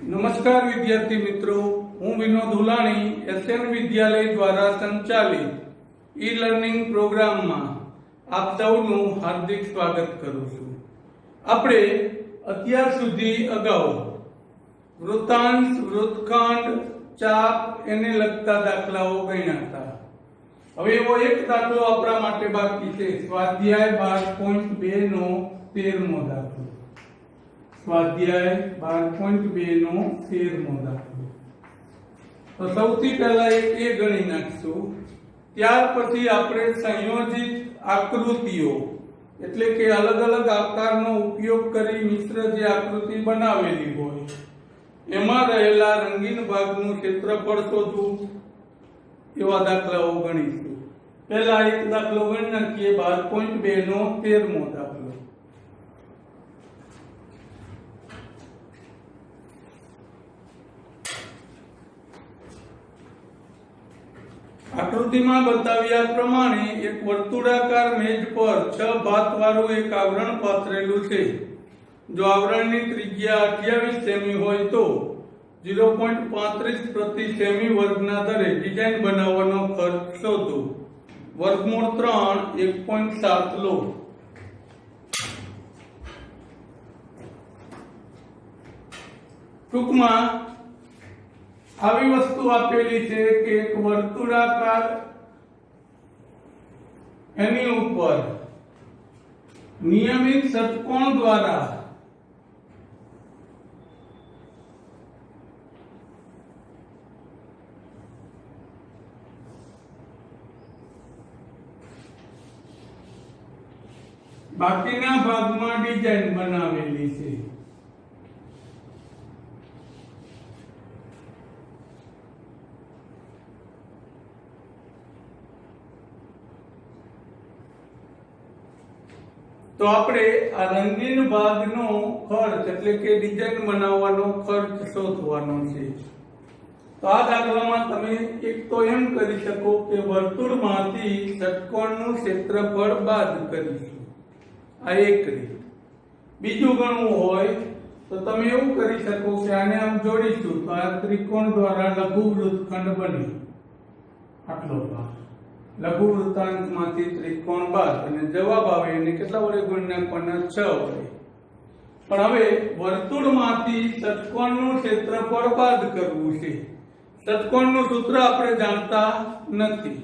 નમસ્કાર વિદ્યાર્થી મિત્રો, હું વિનોદ હુલાણી એસએન વિદ્યાલય દ્વારા સંચાલિત ઈ લર્નિંગ પ્રોગ્રામમાં આપ સૌનું હાર્દિક સ્વાગત કરું છું. આપણે અત્યાર સુધી અગાઉ વૃત્તાંશ, વૃત્તખંડ, ચાપ એને લગતા દાખલાઓ ગણ્યા હતા. હવે એવો એક દાખલો આપણા માટે બાકી છે, સ્વાધ્યાય 12.2 નો 13મો દાખલો. સ્વાધ્યાય 12.2 નો 13મો દાખલો. તો સૌથી પહેલા એ ગણી નાખશું, ત્યાર પછી આપણે સંયોજિત આકૃતિઓ એટલે કે અલગ અલગ આકારનો ઉપયોગ કરી મિશ્ર જે આકૃતિ બનાવેલી હોય એમાં રહેલા રંગીન ભાગનું ક્ષેત્રફળ શોધવું, એવા દાખલાઓ ગણીશું. પહેલા એક દાખલો ગણી નાખીએ, 12.2 નો 13મો દાખલો. આકૃતિમાં બતાવ્યા પ્રમાણે એક વર્તુળાકાર મેજ પર 6 ભાતવાળું એક આવરણ પાથરેલું છે. જો આવરણની ત્રિજ્યા 28 સેમી હોય તો 0.35 પ્રતિ સેમી વર્ગના દરે ડિઝાઇન બનાવવાનો ખર્ચ શોધો. વર્ગમૂળ 3 1.7 લો. ટૂંકમાં આવી વસ્તુ આપેલી છે કે એક વર્તુળાકાર, એની ઉપર નિયમિત ષટકોણ દ્વારા બાકીના ભાગમાં ડિઝાઇન બનાવેલી છે. તો આપણે આ રંગીન ભાગનો ખર્ચ એટલે કે ડિઝાઇન બનાવવાનો ખર્ચ શોધવાનો છે. તો આ દાખલામાં તમે એક તો એમ કરી શકો કે વર્તુળમાંથી ષટકોણનું ક્ષેત્રફળ બાદ કરીશું, આ એક રીત. બીજું ગણવું હોય તો તમે એવું કરી શકો કે આને આમ જોડીશું તો આ ત્રિકોણ દ્વારા લઘુ વૃત્તખંડ બને, આટલો ભાગ લઘુ વૃત્તાંશમાંથી ત્રિકોણ બાદ, અને જવાબ આવે એને કેટલા વડે ગુણી નાખવાના? 6 વડે. પણ હવે વર્તુળમાંથી ષટકોણનું ક્ષેત્રફળ બાદ કરવું છે. ષટકોણનું સૂત્ર આપણે જાણતા નથી,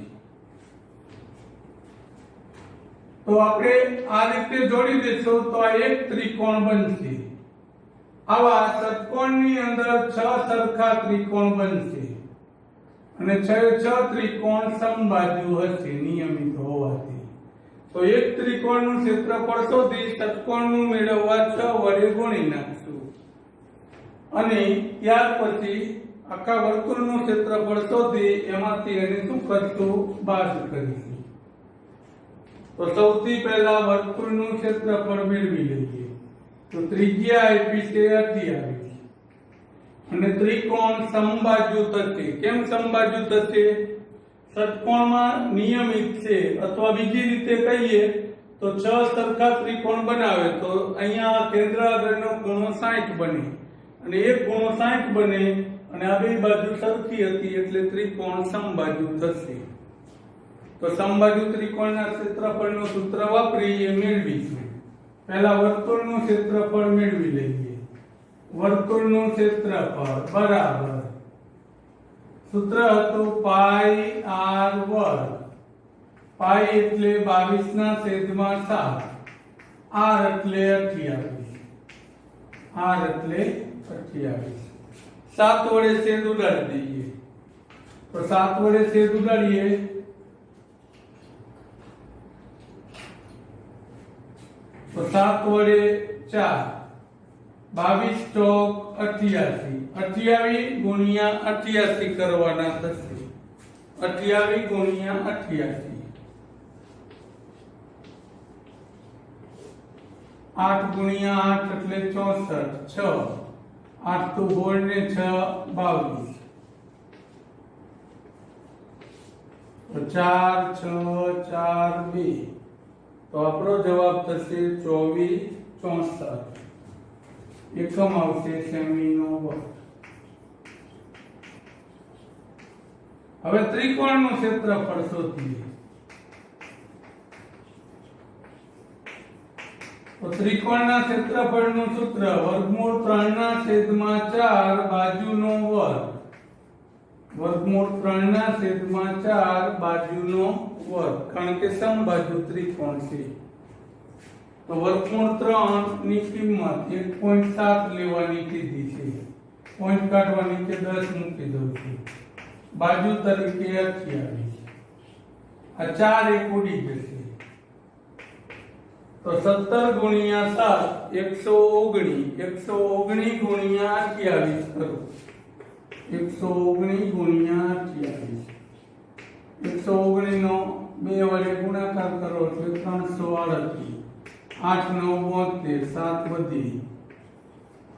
તો આપણે આ રીતે જોડી દઈશું તો આ એક ત્રિકોણ બનશે. આવા ષટકોણની અંદર 6 સરખા ત્રિકોણ બનશે અને 6 ત્રિકોણ સમબાજુ હશે નિયમિત હોવાથી. તો એક ત્રિકોણનું ક્ષેત્રફળ શોધી ષટકોણનું મેળવવા 6 વડે ગુણી નાખશું અને ત્યાર પછી આખા વર્તુળનું ક્ષેત્રફળ શોધી એમાંથી એને શું કરશું? બાદ કરીશું. તો સૌથી પહેલા વર્તુળનું ક્ષેત્રફળ મેળવી લઈએ. તો ત્રિજ્યા આપી છે 28 અને ત્રિકોણ સમબાજુ થશે. કેમ સમબાજુ થશે? ષટકોણમાં નિયમિત છે, અથવા બીજી રીતે કહીએ તો 6 સરખા ત્રિકોણ બનાવે તો અહીંયા કેન્દ્ર આગળનો ખૂણો 60 બને અને એક ખૂણો 60 બને અને આ બે બાજુ સરખી હતી એટલે ત્રિકોણ સમબાજુ થશે. તો સમબાજુ ત્રિકોણના ક્ષેત્રફળનું સૂત્ર વાપરી એ મેળવીશું. પહેલા વર્તુળનું ક્ષેત્રફળ મેળવી લઈએ. વર્તુળનું ક્ષેત્રફળ બરાબર સૂત્ર હતું પાઈ r વર્ગ. પાઈ એટલે 22/7, r એટલે 28, r એટલે 28. 7 વડે છેદ ઉડાડી દઈએ. તો 7 વડે છેદ ઉડાડીએ તો 7 વડે 4, 22 ચોક 88, 28 ગુણ્યા 88 કરવાના થશે. 28 ગુણ્યા 88, 8 ગુણ્યા 8 એટલે 64, 6, 8 તો 16 ને 6 22, તો 4 6 4 2, તો આપણો જવાબ થશે 24 64. એકમ આવશે સેમીનો વર્ગ. હવે ત્રિકોણનું ક્ષેત્રફળ શોધીએ. તો ત્રિકોણના ક્ષેત્રફળનું સૂત્ર વર્ગમૂળ 3/4 બાજુનો વર્ગ. વર્ગમૂળ 3/4 બાજુનો વર્ગ, કારણ કે સમબાજુ ત્રિકોણ છે. તો વર્ગમૂળ 3 ની કિંમત 1.7 લેવાની કીધી છે. પોઈન્ટ કાઢવા નીચે 10 મૂકી દઉં છું. બાજુ તરીકે 28. આ 4 એક ઉડી જશે. તો 17 ગુણ્યા 7 119. 119 ગુણ્યા 28 કરો. 119 ગુણ્યા 28. 119 નો 2 વડે ગુણાકાર કરો એટલે 338. 8 9 72, 7 વધી.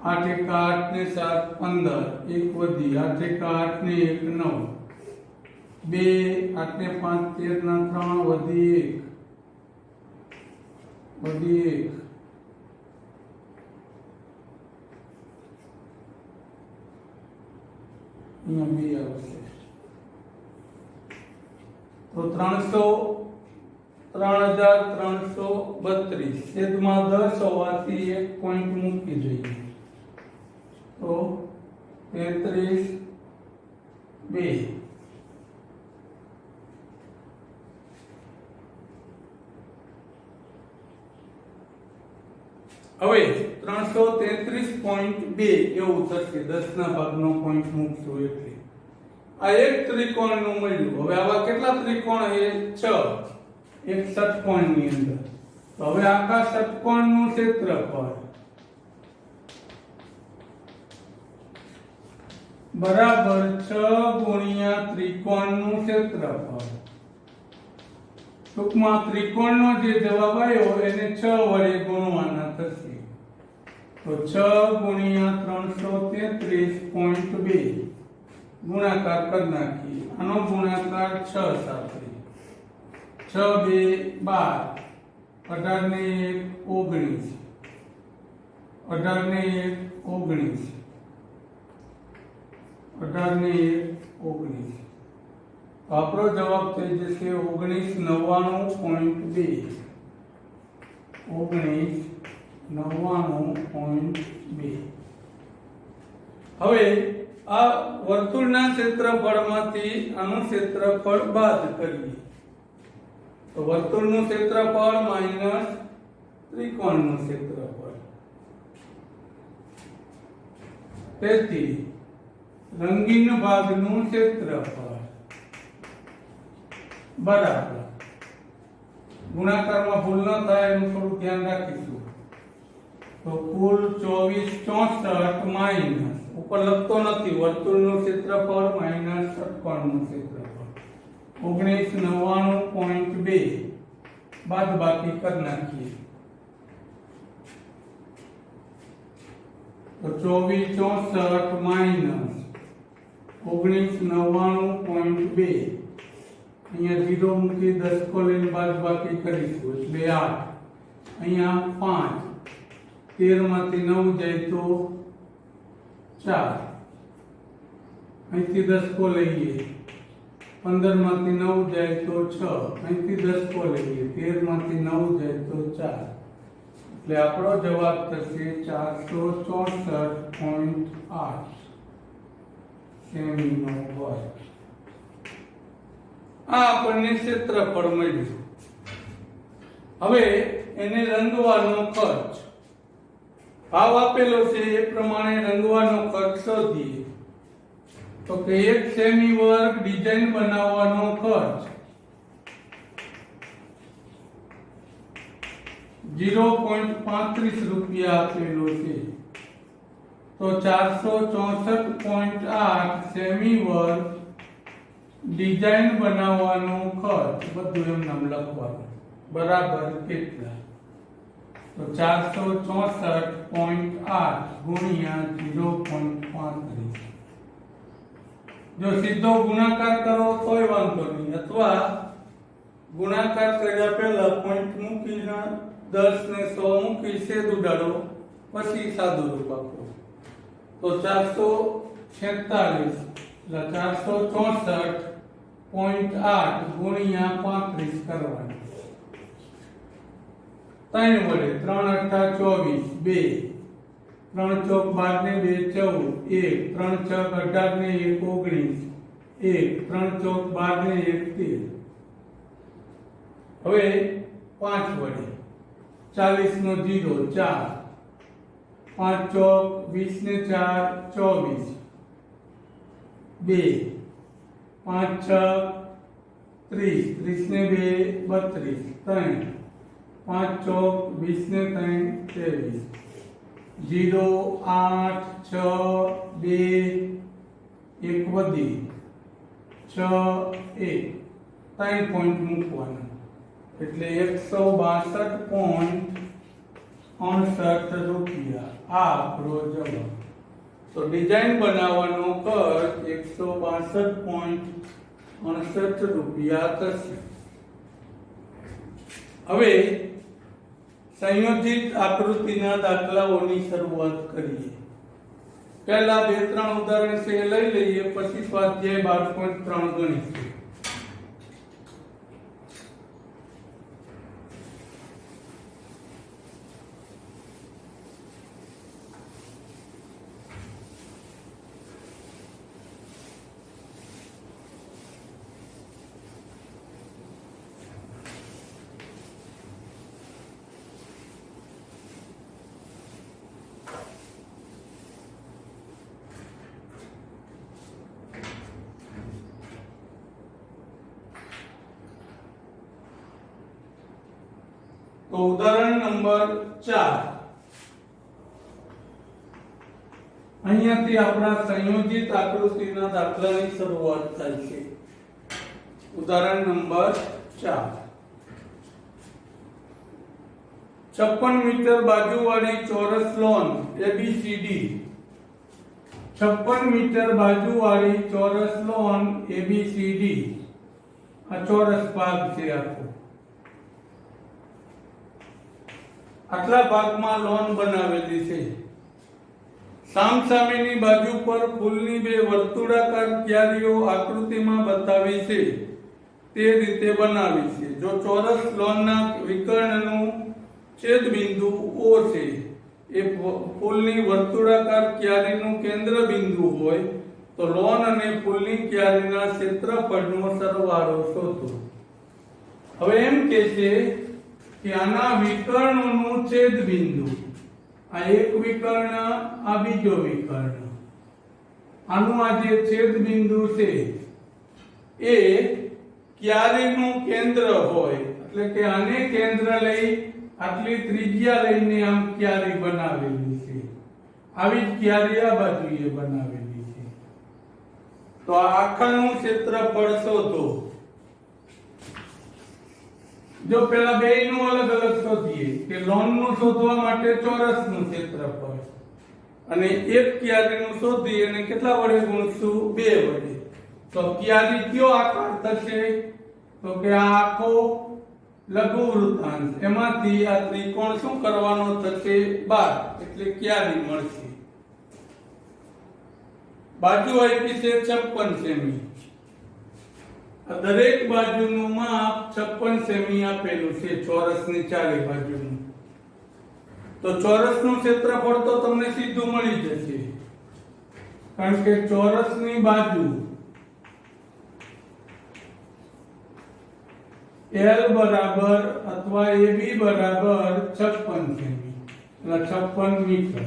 8 1 8 ને 7 15, 1 વધી. 8 1 8 ને 1 9, 2 8 ને 5 13 ના 3 વધી 1 વધી 1 અહીંયા 2 આવશે. તો 3332 છેદમાં 10 હોવાથી એક પોઈન્ટ મૂકી દઈએ. તો 33 2. હવે 333.2 એવું થશે. 10 ના ભાગનો પોઈન્ટ મૂકશું એટલે આ એક ત્રિકોણનું મળ્યું. હવે આવા કેટલા ત્રિકોણ છે? 6 એક ષટકોણની અંદર. તો હવે આખા ષટકોણનું ક્ષેત્રફળ બરાબર 6 ગુણ્યા ત્રિકોણનું ક્ષેત્રફળ. ટૂંકમાં ત્રિકોણનો જે જવાબ આવ્યો એને 6 વડે ગુણવાના થશે. તો 6 ગુણ્યા 333.2 ગુણાકાર કરી નાખીએ. આનો ગુણાકાર 6 સાથે. 6 2 12, 18 ને 1 19, 18 ને 1 19, 18 ને 1 19. તો આપણો જવાબ થઈ જશે 1999.2. 1999.2. હવે આ વર્તુળના ક્ષેત્રફળમાંથી આનું ક્ષેત્રફળ બાદ કરીએ. તો વર્તુળનું ક્ષેત્રફળ માઈનસ ત્રિકોણનું ક્ષેત્રફળ. તેથી રંગીન ભાગનું ક્ષેત્રફળ બરાબર, ગુણાકારમાં ભૂલ ન થાય એનું થોડું ધ્યાન રાખીશું. તો કુલ 2464 માઈનસ, ઉપર લખતો નથી, વર્તુળનું ક્ષેત્રફળ માઈનસ ષટકોણનું ક્ષેત્રફળ 1999.2 બાદ બાકી કરી નાખીએ. તો 2464 માઈનસ 1999.2, અહીંયા 0 મૂકી 10 કો લઈને બાદ બાકી કરીશું એટલે 8. અહીંયા 5, 13 માંથી 9 જાય તો 4, અહીંથી 10 કો લઈએ. 15 માંથી 9 જાય તો 6, અહીંથી 10 કો લઈએ. 13 માંથી 9 જાય તો 4. એટલે આપણો જવાબ થશે 464.8 સેમીનો વર્ગ. આ આપણને ક્ષેત્રફળ મળ્યું. હવે એને રંગવાનો ખર્ચ ભાવ આપેલો છે એ પ્રમાણે રંગવાનો ખર્ચ શોધીએ. તો કે 1 સેમી વર્ગ ડિઝાઇન બનાવવાનો ખર્ચ 0.35 રૂપિયા આપેલો છે. તો 464.8 સેમી વર્ગ ડિઝાઇન બનાવવાનો ખર્ચ બધું એમ નામ લખવાનું બરાબર કેટલા? તો 464.8 ગુણ્યા 0.35. જો સીધો ગુણાકાર કરો તોય વાંધો નહીં, અથવા ગુણાકાર કર્યા પહેલા પોઈન્ટ મૂકીને 10 ને 100 મૂકી છેદ ઉડાડો, પછી સાદું રૂપ આપો. તો 446 એટલે 464 0.8 ગુણ્યા 35 કરવાનું 3 વડે 3 અઠા 24 2 3 ચોક 12 ને 2 14 1 3 ચોક 18 ને 1 19 1 3 ચોક 12 ને 1 13 હવે 5 વડે 40 નો 0 4 5 ચોક 20 ને 4 24 2 5 6 30 30 ને 2 32 3 5 ચોક 20 ને 3 23 0 8 6 2 1 વધી 6 1 3 પોઈન્ટ મૂકવાના એટલે 162.68 રૂપિયા આ આપણો જવાબ. તો ડિઝાઇન બનાવવાનો ખર્ચ 162.68 રૂપિયા થશે. હવે સંયોજિત આકૃતિના દાખલાઓની શરૂઆત કરીએ. પહેલા 2-3 ઉદાહરણ છે લઈ લઈએ, પછી સ્વાધ્યાય 12.3 ગણીશું. તો ઉદાહરણ નંબર 4 અહીંયાથી આપણા સંયોજિત આકૃતિના દાખલાની શરૂઆત થાય છે. ઉદાહરણ નંબર 4 56 મીટર બાજુવાળી ચોરસ લોન ABCD 56 મીટર બાજુવાળી ચોરસ લોન ABCD આ ચોરસ ભાગ છે આખો. આટલા ભાગમાં લોન બનાવેલી છે. સામસામેની બાજુ પર ફૂલની બે વર્તુળાકાર ક્યારીઓ આકૃતિમાં બતાવી છે તે રીતે બનાવી છે. જો ચોરસ લોનના વિકર્ણનું છેદ બિંદુ O છે એ ફૂલની વર્તુળાકાર ક્યારીનું કેન્દ્ર બિંદુ હોય તો લોન અને ફૂલની ક્યારીના ક્ષેત્રફળનો સરવાળો શોધો. હવે એમ કે છે કે આના વિકર્ણોનું છેદ બિંદુ, આ એક વિકર્ણ, આ બીજો વિકર્ણ, આનું આ જે છેદ બિંદુ છે એ ક્યારીનું કેન્દ્ર હોય, એટલે કે આને કેન્દ્ર લઈ આટલી ત્રિજ્યા લઈને આમ ક્યારી બનાવેલી છે. આવી જ ક્યારી આ બાજુએ બનાવેલી છે. તો આ આખાનું ક્ષેત્રફળ શોધો. જો પેલા બેયનું અલગ અલગ શોધીએ કે લોન નું શોધવા માટે ચોરસનું ક્ષેત્રફળ અને એક ક્યારીનું શોધી અને કેટલા વડે ગુણશું? 2 વડે. તો ક્યારી કયો આકાર થશે? તો કે આ આખો લઘુ વૃત્તાંશ, એમાંથી આ ત્રિકોણ શું કરવાનો થશે? 12, એટલે ક્યારી મળશે. બાજુ આપી છે 56 સેમી. દરેક બાજુનું માપ 56 સેમી આપેલું છે ચોરસની ચારે બાજુનું. તો ચોરસનું ક્ષેત્રફળ તો તમને સીધું મળી જશે, કારણ કે ચોરસની બાજુ L બરાબર અથવા AB બરાબર 56 સેમી, એટલે 56 મીટર.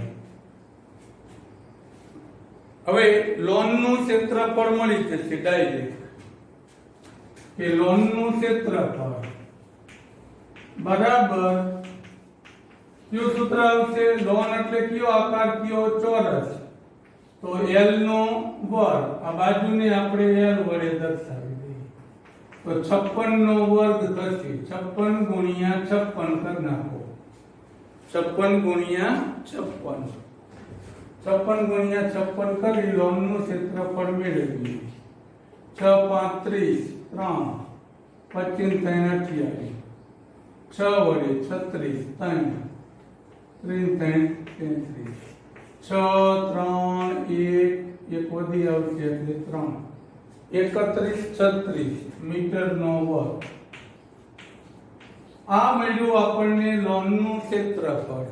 હવે લોનનું ક્ષેત્રફળ મળી જશે ડાયરેક્ટ, કે લોનનું ક્ષેત્રફળ બરાબર કયું સૂત્ર આવશે? લોન એટલે કયો આકાર? કયો? ચોરસ. તો L નો વર્ગ, આ બાજુને આપણે L વડે દર્શાવી દઈએ તો 56 નો વર્ગ થશે. 56 ગુણ્યા 56 કરી નાખો. 56 ગુણ્યા 56, 56 ગુણ્યા 56 કરી લોનનું ક્ષેત્રફળ મેળવીએ. 6 5 30, 3 25 3 28, 6 વડે 36, 3 3 33, 6 3 1 વધી આવશે એટલે 3 3136 મીટરનો વર્ગ. આ મળ્યું આપણને લોનનું ક્ષેત્રફળ.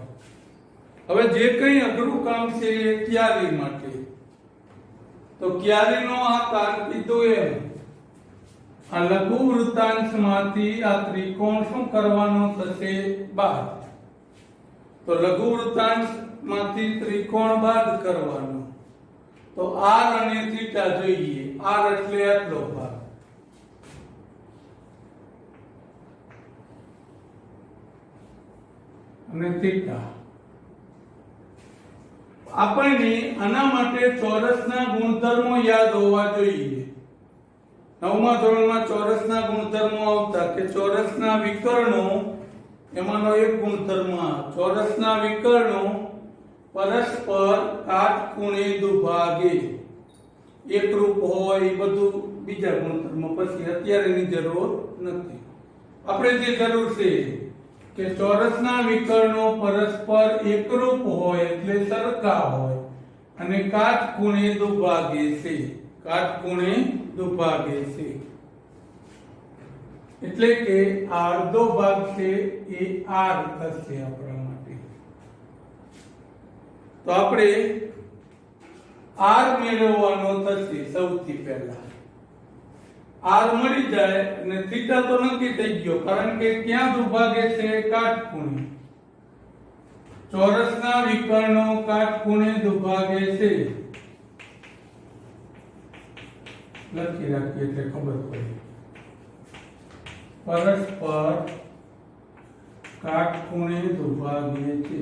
હવે જે કંઈ અઘરું કામ છે એ ક્યારી માટે, તો ક્યારીનો આકાર કીધો એમ આ લઘુ વૃત્તાંશમાંથી આ ત્રિકોણ શું કરવાનો થશે? બાદ. તો લઘુ વૃત્તાંશમાંથી ત્રિકોણ બાદ કરવાનો. તો r અને થીટા જોઈએ. r એટલે આટલો ભાગ અને થીટા. આપણને આના માટે ચોરસના ગુણધર્મો યાદ હોવા જોઈએ. 9મા ધોરણમાં ચોરસના ગુણધર્મો આવતા કે ચોરસના વિકર્ણો, એમાંનો એક ગુણધર્મ આ ચોરસના વિકર્ણો પરસ્પર કાટખૂણે દુભાગે એકરૂપ હોય. એ બધું બીજા ગુણધર્મ પછી, અત્યારે એની જરૂર નથી. આપણે જે જરૂર છે કે ચોરસના વિકર્ણો પરસ્પર એકરૂપ હોય એટલે સરખા હોય અને કાટખૂણે દુભાગે છે. કાટખૂણે દુભાગે છે એટલે કે આ અડધો ભાગ છે એ r થશે આપણા માટે. તો આપણે r મેળવવાનો થશે. સૌથી પહેલા r મળી જાય અને થીટા તો નક્કી થઈ ગયો, કારણ કે ક્યાં દુભાગે છે? કાટખૂણે. ચોરસના વિકર્ણો કાટખૂણે દુભાગે છે. લખી રાખીએ એટલે ખબર પડે. પરસ્પર કાટખૂણે દુભાગે છે.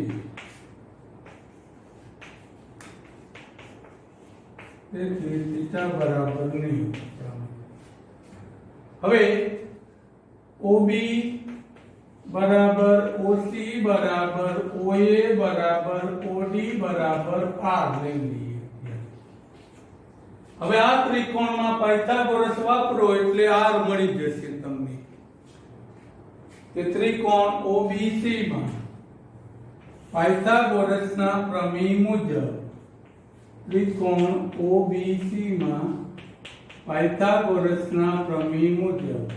તેથી થીટા બરાબર નહીં. હવે OB બરાબર OC બરાબર OA બરાબર OD બરાબર r લઈ લઈએ. હવે આ ત્રિકોણમાં પાયથાગોરસ વાપરો એટલે r મળી જશે તમને. કે ત્રિકોણ OBC માં પાયથાગોરસના પ્રમેય મુજબ, ત્રિકોણ OBC માં પાયથાગોરસના પ્રમેય મુજબ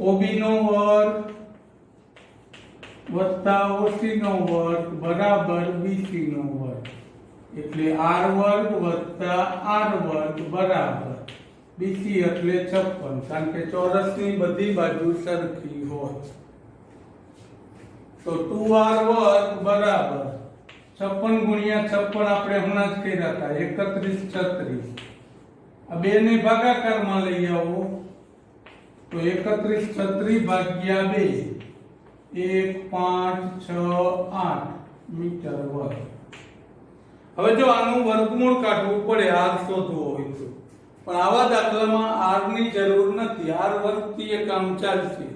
OB નો વર્ગ વત્તા OC નો વર્ગ બરાબર BC નો વર્ગ. એટલે r વર્ગ વત્તા r વર્ગ બરાબર BC એટલે 56, કારણ કે ચોરસની બધી બાજુ સરખી હોય. તો 2r વર્ગ બરાબર 56 ગુણ્યા 56 આપણે હમણાં જ કર્યા હતા 3136. આ બે ને ભાગાકારમાં લઈ આવો તો 3136 ભાગ્યા 2 1 5 6 8 મીટર વર્ગ. હવે જો આનું વર્ગમૂળ કાઢવું પડે, r શોધવો હોય તો, પણ આવા દાખલામાં r ની જરૂર નથી. r વર્ગથી એ કામ ચાલશે,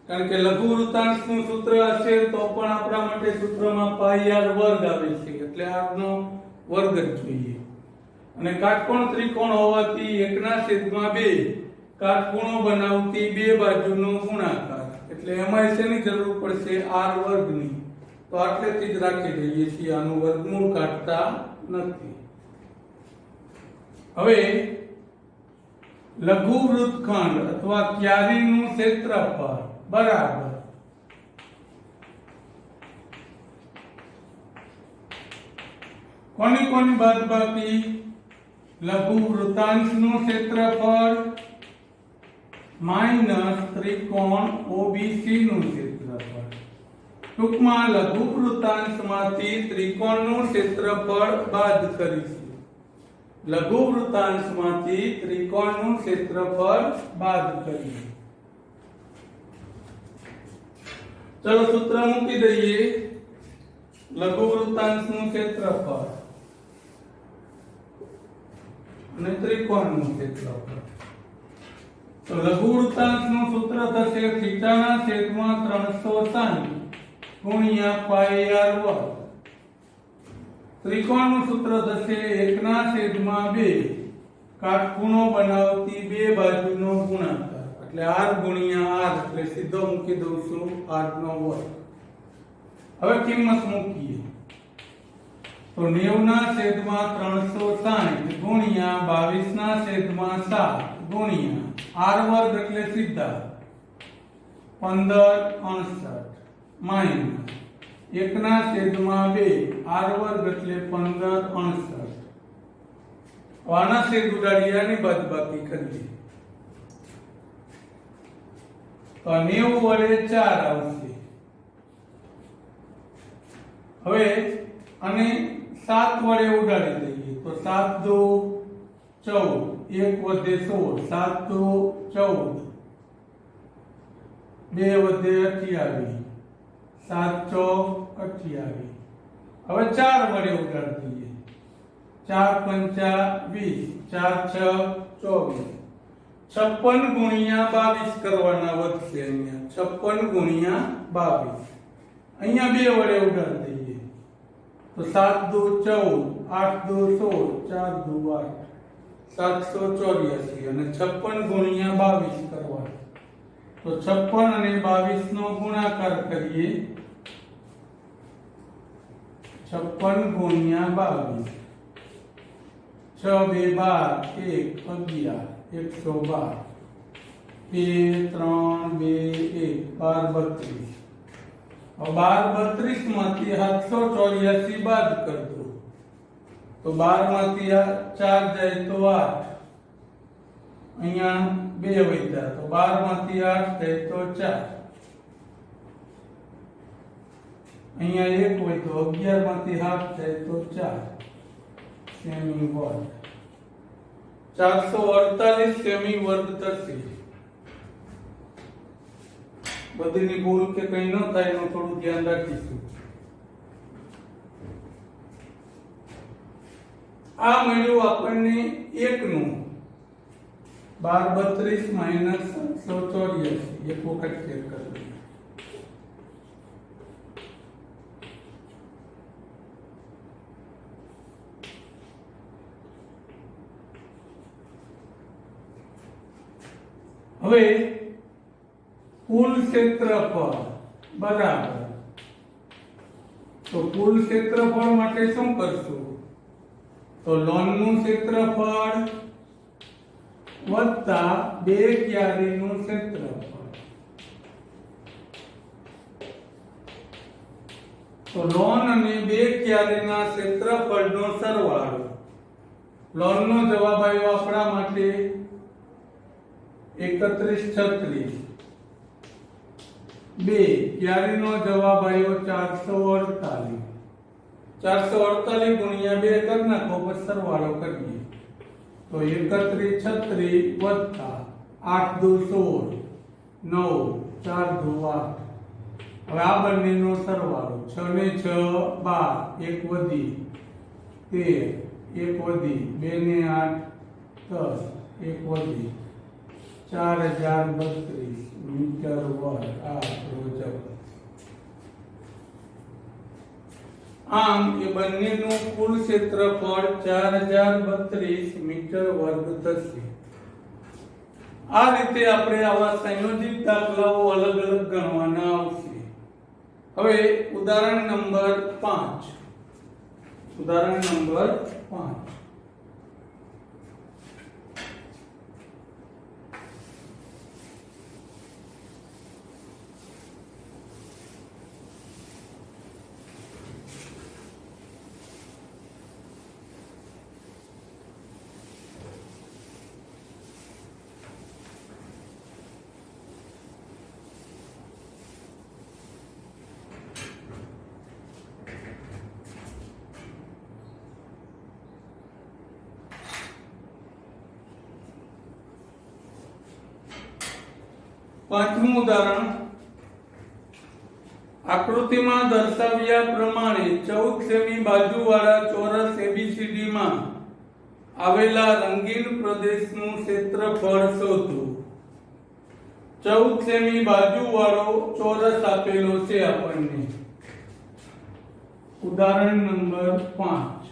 કારણ કે લઘુ વૃત્તાંશનું સૂત્ર હશે તો પણ આપણા માટે સૂત્રમાં પાઈ r વર્ગ આવે છે, એટલે r નો વર્ગ જ જોઈએ. અને કાટકોણ ત્રિકોણ હોવાથી 1/2 કાટખૂણો બનાવતી બે બાજુનો ગુણાકાર, એટલે એમાં શેની જરૂર પડશે? r વર્ગની. તો આટલેથી જ રાખી દઈએ છીએ, આનું વર્ગમૂળ કાઢતા નથી. હવે લઘુ વૃત્તખંડ અથવા ક્યારીનું ક્ષેત્રફળ બરાબર કોની કોની બાદબાકી? લઘુ વૃત્તાંશનું ક્ષેત્રફળ માઈનસ ત્રિકોણ OBC નું ક્ષેત્રફળ. ટૂંકમાં લઘુ વૃત્તાંશમાંથી ત્રિકોણનું ક્ષેત્રફળ બાદ કરીશું. લઘુ વૃત્તાંશમાંથી ત્રિકોણનું ક્ષેત્રફળ બાદ કરીએ. ચલો સૂત્ર મૂકી દઈએ. લઘુ વૃત્તાંશનું ક્ષેત્રફળ અને ત્રિકોણનું ક્ષેત્રફળ. તો લઘુ વૃત્તાંશનું સૂત્ર થશે થીટાના છેદમાં 360 ગુણ્યા પાઈ r વર્ગ. ત્રિકોણનું સૂત્ર થશે 1/2 કાટખૂણો બનાવતી બે બાજુનો ગુણાકાર, એટલે r ગુણ્યા r, એટલે સીધો મૂકી દઉં છું r નો વર્ગ. હવે કિંમત મૂકીએ. તો 90 ના છેદમાં 360 ગુણ્યા 22 ના છેદમાં 7 ગુણ્યા r વર્ગ એટલે સીધા 15 માઇનસ 1 ના છેદમાં 2 r વર્ગ એટલે 15 આના છેદ ઉડાડી આની બાદબાકી કરીએ તો 90 વડે 4 આવશે. હવે અને 7 વડે ઉડાડી દઈએ તો 7 દો 14 1 વધે 16 7 દો 14 2 વધે 28 7 ચોક 28. હવે 4 વડે ઉડાડી દઈએ 4 પંચા 20 4 6 24 56 ગુણ્યા 22 કરવાના વધશે. અહીંયા 56 ગુણ્યા 22 અહીંયા 2 વડે ઉડાડી દઈએ તો 7 દો 14 8 દો 16 4 દો 8 784 અને 56 ગુણ્યા 22 કરવાના તો 56 અને 22 નો ગુણાકાર કરીએ 56 ગુણ્યા 22 6 2 12 1 11 112 2 3 2 1 12 32 માંથી 784 બાદ કર દો તો 12 માંથી 4 જાય તો 8 અહીંયા 2 વધ્યા તો 12 માંથી 8 જાય તો 4 અહીંયા 1 હોય તો 11 માંથી 7 જાય તો 4 સેમી વર્ગ 448 સેમી વર્ગ થશે. બધીની ભૂલ કે કઈ ન થાય એનું થોડું ધ્યાન રાખીશું. આ મળ્યું આપણને 1 નું 12 32 784 એક વખત ચેક કરી લઈએ. હવે કુલ ક્ષેત્રફળ બરાબર તો કુલ ક્ષેત્રફળ માટે શું કરશું તો લોન નું ક્ષેત્રફળ વત્તા 2 ક્યારીનું ક્ષેત્રફળ. તો લોન અને 2 ક્યારીના ક્ષેત્રફળનો સરવાળો. લોન નો જવાબ આવ્યો આપણા માટે 3136. 2 ક્યારીનો જવાબ આવ્યો 448. 448 ગુણ્યા 2 કરી નાખો પછી સરવાળો કરીએ તો 3136 વત્તા 8 દુ 16 9 4 દુ 8. હવે આ બંનેનો સરવાળો 6 ને 6 12 1 વધી 13 1 વધી 2 ને 8 10 1 વધી 4032 મીટર વર્ગ. આ આપણો જવાબ. આમ એ બંનેનું કુલ ક્ષેત્રફળ 4032 મીટર વર્ગ થશે. આ રીતે આપણે આવા સંયોજિત દાખલાઓ અલગ અલગ ગણવાના આવશે. હવે ઉદાહરણ નંબર 5. ઉદાહરણ નંબર 5. પાંચમું ઉદાહરણ. આકૃતિમાં દર્શાવ્યા પ્રમાણે 14 સેમી બાજુવાળા ચોરસ ABCD માં આવેલા રંગીન પ્રદેશનું ક્ષેત્રફળ શોધો. 14 સેમી બાજુવાળો ચોરસ આપેલો છે આપણને. ઉદાહરણ નંબર 5.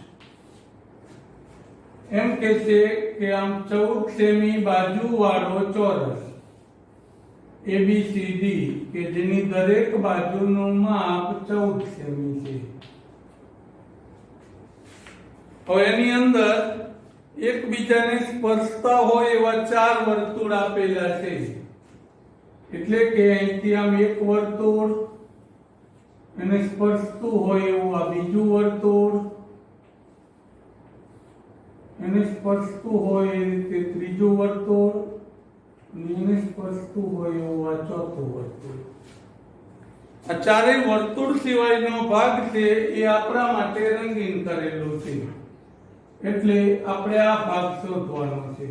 એમ કે છે કે આમ 14 સેમી બાજુવાળો ચોરસ ABCD કે જેની દરેક બાજુનું માપ 14 સેમી છે. હવે એની અંદર એકબીજાને સ્પર્શતા હોય એવા 4 વર્તુળ આપેલા છે, એટલે કે અહીંથી આમ એક વર્તુળ, એને સ્પર્શતું હોય એવું આ બીજું વર્તુળ, એને સ્પર્શતું હોય એ રીતે ત્રીજું વર્તુળ, અને એને સ્પર્શતું હોય એવું આ ચોથું વર્તુળ. આ ચારેય વર્તુળ સિવાયનો ભાગ છે એ આપણા માટે રંગીન કરેલું છે, એટલે આપણે આ ભાગ શોધવાનો છે.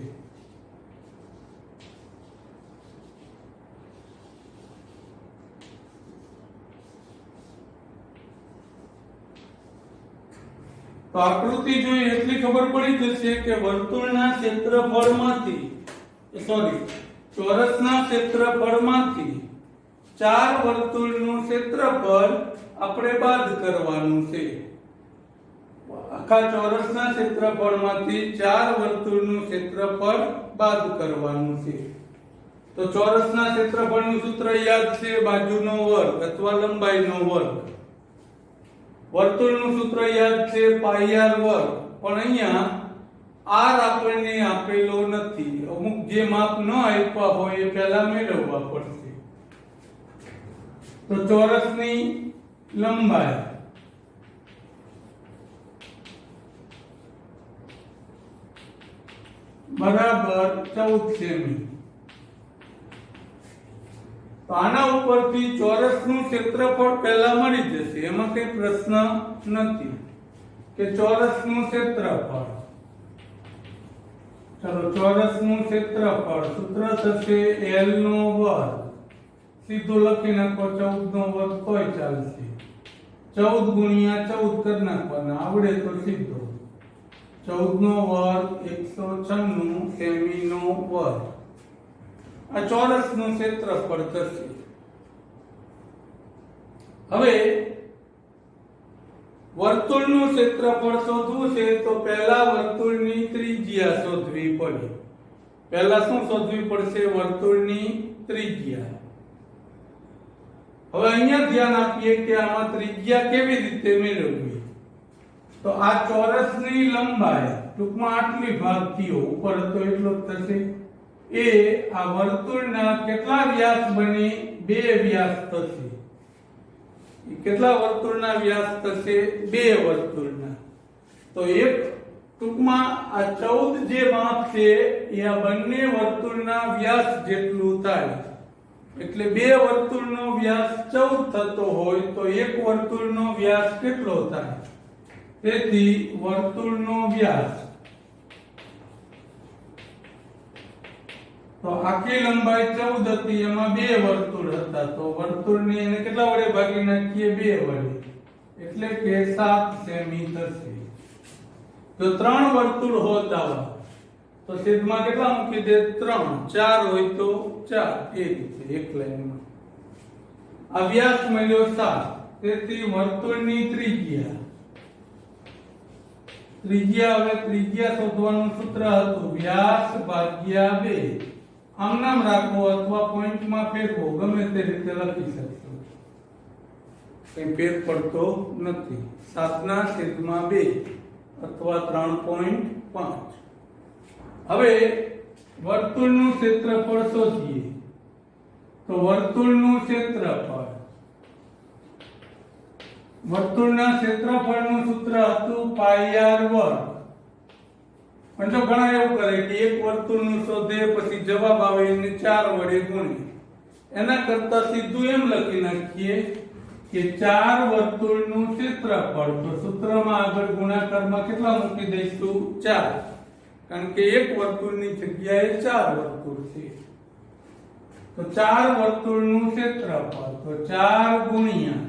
તો આકૃતિ જોઈએ એટલી ખબર પડી જશે કે વર્તુળના ક્ષેત્રફળમાંથી ચોરસના ક્ષેત્રફળમાંથી 4 વર્તુળનું ક્ષેત્રફળ આપણે બાદ કરવાનું છે. આખા ચોરસના ક્ષેત્રફળમાંથી 4 વર્તુળનું ક્ષેત્રફળ બાદ કરવાનું છે. તો ચોરસના ક્ષેત્રફળનું સૂત્ર યાદ છે, બાજુનો વર્ગ અથવા લંબાઈનો વર્ગ. વર્તુળનું સૂત્ર યાદ છે પાઈ r વર્ગ, પણ અહીંયા r આપણને આપેલો નથી. અમુક જે માપ ન આપ્યા હોય એ પહેલા મેળવવા પડશે. તો ચોરસની લંબાઈ બરાબર 14 સેમી. તો આના ઉપરથી ચોરસનું ક્ષેત્રફળ પહેલા મળી જશે, એમાં કઈ પ્રશ્ન નથી કે ચોરસનું ક્ષેત્રફળ. ચલો, ચોરસનું ક્ષેત્રફળ સૂત્ર થશે l નો વર્ગ. સીધું લખી નાખો 14 નો વર્ગ તોય ચાલશે. 14 ગુણ્યા 14 કરી નાખવાના, આવડે તો સીધો. 14 નો વર્ગ 196 સેમી નો વર્ગ. આ ચોરસનું ક્ષેત્રફળ થશે. હવે વર્તુળનું ક્ષેત્રફળ શોધવું છે તો પહેલા વર્તુળની ત્રિજ્યા શોધવી પડે. પહેલા શું શોધવી પડશે? વર્તુળની ત્રિજ્યા. હવે અહીંયા ધ્યાન આપીએ કે આમાં ત્રિજ્યા કેવી રીતે મેળવવી. તો આ ચોરસની લંબાઈ ટૂંકમાં આટલી ભાગ થયો, ઉપર હતો એટલો જ થશે. એ આ વર્તુળના કેટલા વ્યાસ બને? 2 વ્યાસ થશે. કેટલા વર્તુળના વ્યાસ થશે? 2 વર્તુળના. તો એક ટૂંકમાં આ 14 જે માપ છે એ આ બંને વર્તુળના વ્યાસ જેટલું થાય. એટલે 2 વર્તુળનો વ્યાસ 14 થતો હોય તો એક વર્તુળનો વ્યાસ કેટલો થાય? તેથી વર્તુળનો વ્યાસ, તો આખી લંબાઈ 14 હતી, એમાં 2 વર્તુળ હતા, તો વર્તુળને એને કેટલા વડે ભાગી નાખીએ? 2 વડે, એટલે કે 7 સેમી થશે. જો 3 વર્તુળ હોત આવા તો છેદમાં કેટલા મૂકી દે? 3. 4 હોય તો 4, એ રીતે એક લાઈનમાં. આ વ્યાસ મળ્યો 7. તેથી વર્તુળની ત્રિજ્યા, હવે ત્રિજ્યા શોધવાનું સૂત્ર હતું વ્યાસ ભાગ્યા 2. આમ નામ રાખો અથવા પોઈન્ટમાં ફેરવો, ગમે તે રીતે લખી શકશો, કઈ ફેર પડતો નથી. 7/2 અથવા 3.5. હવે વર્તુળનું ક્ષેત્રફળ શોધીએ. તો વર્તુળનું ક્ષેત્રફળ, વર્તુળના ક્ષેત્રફળનું સૂત્ર હતું પાઈ r વર્ગ. પણ જો ઘણા એવું કરે કે એક વર્તુળનું શોધે પછી જવાબ આવે એને 4 વડે ગુણે. એના કરતા સીધું એમ લખી નાખીએ કે 4 વર્તુળનું ક્ષેત્રફળ. તો સૂત્રમાં આગળ ગુણાકારમાં કેટલા મૂકી દઈશું? 4, કારણ કે એક વર્તુળની જગ્યાએ 4 વર્તુળ છે. તો 4 વર્તુળનું ક્ષેત્રફળ, તો 4 ગુણ્યા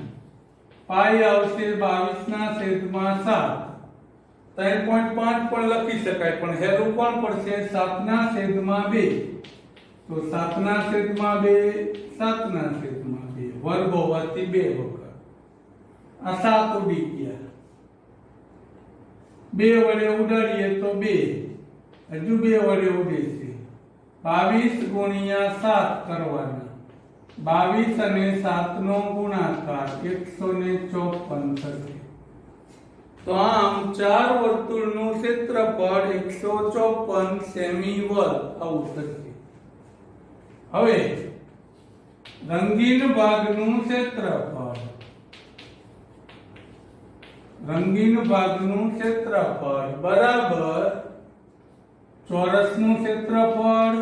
પાઈ આવશે 22/7. 3.5 પણ લખી શકાય, પણ હેલું કોણ પડશે? 7/2. તો 7/2 7/2 વર્ગ હોવાથી 2 વખત. આ 7 ઉડી ગયા. 2 વડે ઉડાડીએ તો 2, હજુ 2 વડે ઉડે છે. 22 ગુણ્યા 7 કરવાના. 22 અને 7 નો ગુણાકાર 154 થશે. તો આમ 4 વર્તુળનું ક્ષેત્રફળ 154 સેમી વર્ગ આવું થશે. હવે રંગીન ભાગનું ક્ષેત્રફળ બરાબર ચોરસનું ક્ષેત્રફળ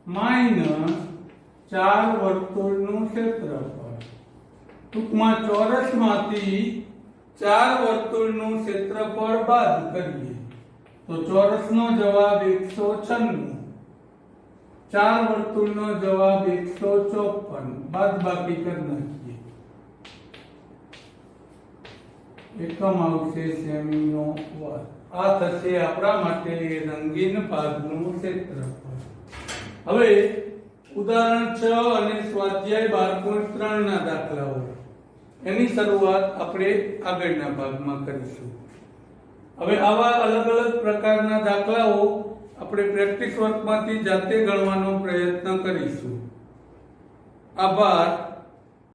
માઈનસ 4 વર્તુળનું ક્ષેત્રફળ. ટૂંકમાં ચોરસમાંથી 4 વર્તુળનું ક્ષેત્રફળ બાદ કરીએ તો ચોરસનો જવાબ 196, 4 વર્તુળનો જવાબ 154, બાદ બાકી કરી નાખીએ. એકમ આવશે સેમીનો વર્ગ. આ થશે આપણા માટે રંગીન ભાગનું ક્ષેત્રફળ. હવે ઉદાહરણ 6 અને સ્વાધ્યાય 12.3 ના દાખલાઓ એની શરૂઆત આપણે આગળના ભાગમાં કરીશું. હવે આવા અલગ અલગ પ્રકારના દાખલાઓ આપણે પ્રેક્ટિસ વર્કમાંથી જાતે ગણવાનો પ્રયત્ન કરીશું. આભાર.